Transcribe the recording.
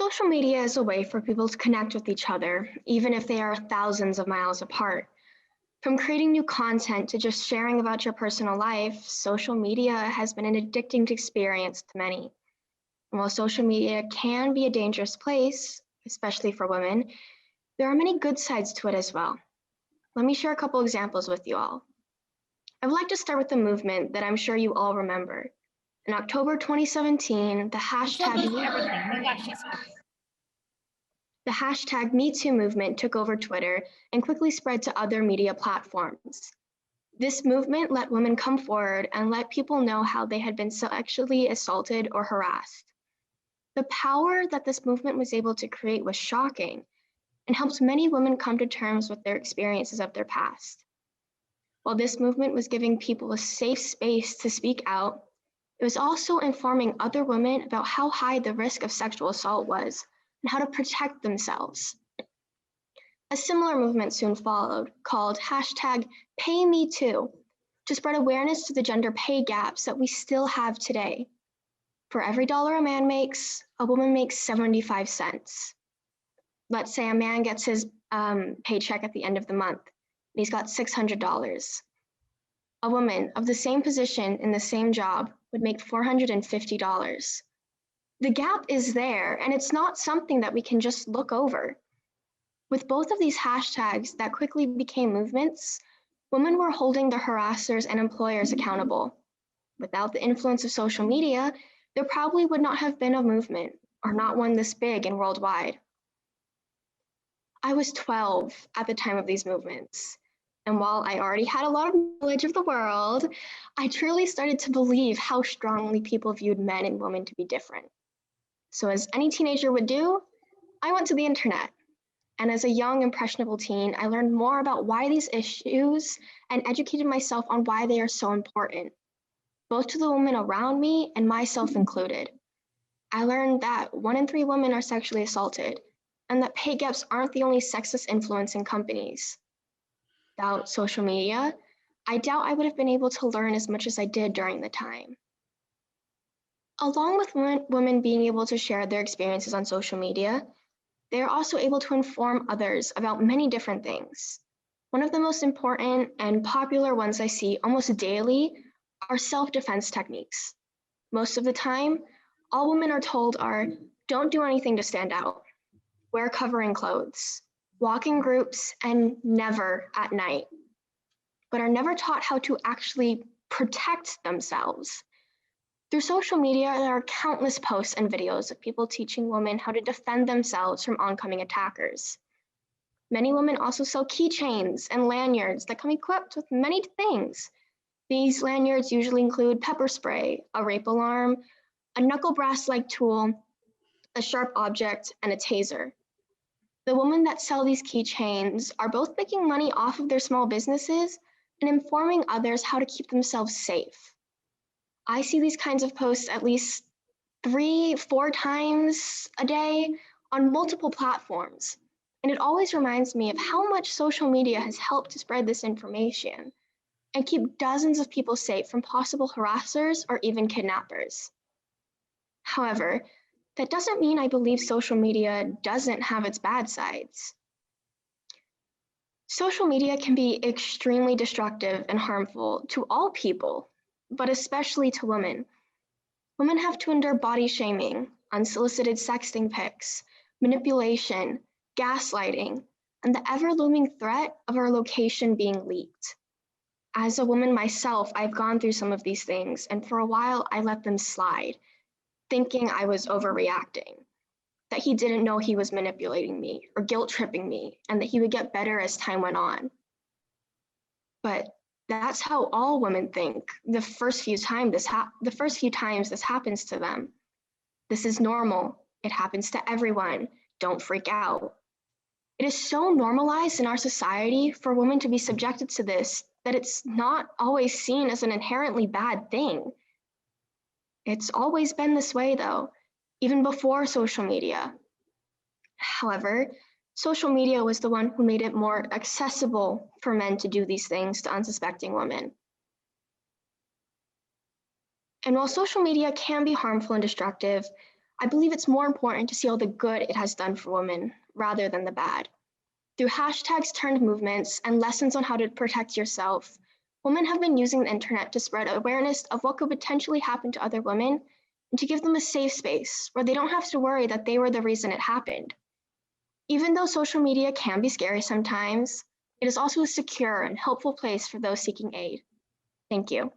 Social media is a way for people to connect with each other, even if they are thousands of miles apart. From creating new content to just sharing about your personal life, social media has been an addicting experience to many. And while social media can be a dangerous place, especially for women, there are many good sides to it as well. Let me share a couple examples with you all. I would like to start with a movement that I'm sure you all remember. In October 2017, the hashtag Metoo movement took over Twitter and quickly spread to other media platforms. This movement let women come forward and let people know how they had been sexually assaulted or harassed. The power that this movement was able to create was shocking and helped many women come to terms with their experiences of their past. While this movement was giving people a safe space to speak out, it was also informing other women about how high the risk of sexual assault was and how to protect themselves. A similar movement soon followed, called hashtag #PayMeToo, to spread awareness to the gender pay gaps that we still have today. For every dollar a man makes, a woman makes 75 cents. Let's say a man gets his paycheck at the end of the month, and he's got $600. A woman of the same position in the same job would make $450. The gap is there, and it's not something that we can just look over. With both of these hashtags that quickly became movements, women were holding the harassers and employers accountable. Without the influence of social media, there probably would not have been a movement, or not one this big and worldwide. I was 12 at the time of these movements, and while I already had a lot of knowledge of the world, I truly started to believe how strongly people viewed men and women to be different. So as any teenager would do, I went to the internet. And as a young, impressionable teen, I learned more about why these issues and educated myself on why they are so important, both to the women around me and myself included. I learned that 1 in 3 women are sexually assaulted, and that pay gaps aren't the only sexist influence in companies. Without social media, I doubt I would have been able to learn as much as I did during the time. Along with women being able to share their experiences on social media, they are also able to inform others about many different things. One of the most important and popular ones I see almost daily are self-defense techniques. Most of the time, all women are told are, don't do anything to stand out, wear covering clothes, walk in groups, and never at night, but are never taught how to actually protect themselves. Through social media, there are countless posts and videos of people teaching women how to defend themselves from oncoming attackers. Many women also sell keychains and lanyards that come equipped with many things. These lanyards usually include pepper spray, a rape alarm, a knuckle brass-like tool, a sharp object, and a taser. The women that sell these keychains are both making money off of their small businesses and informing others how to keep themselves safe. I see these kinds of posts at least 3-4 times a day on multiple platforms, and it always reminds me of how much social media has helped to spread this information and keep dozens of people safe from possible harassers or even kidnappers. However, that doesn't mean I believe social media doesn't have its bad sides. Social media can be extremely destructive and harmful to all people, but especially to women. Women have to endure body shaming, unsolicited sexting pics, manipulation, gaslighting, and the ever-looming threat of our location being leaked. As a woman myself, I've gone through some of these things, and for a while I let them slide, thinking I was overreacting, that he didn't know he was manipulating me or guilt-tripping me, and that he would get better as time went on. But that's how all women think the first few times this happens to them. This is normal. It happens to everyone. Don't freak out. It is so normalized in our society for women to be subjected to this that it's not always seen as an inherently bad thing. It's always been this way though, even before social media. However, social media was the one who made it more accessible for men to do these things to unsuspecting women. And while social media can be harmful and destructive, I believe it's more important to see all the good it has done for women rather than the bad. Through hashtags turned movements and lessons on how to protect yourself, women have been using the internet to spread awareness of what could potentially happen to other women and to give them a safe space where they don't have to worry that they were the reason it happened. Even though social media can be scary sometimes, it is also a secure and helpful place for those seeking aid. Thank you.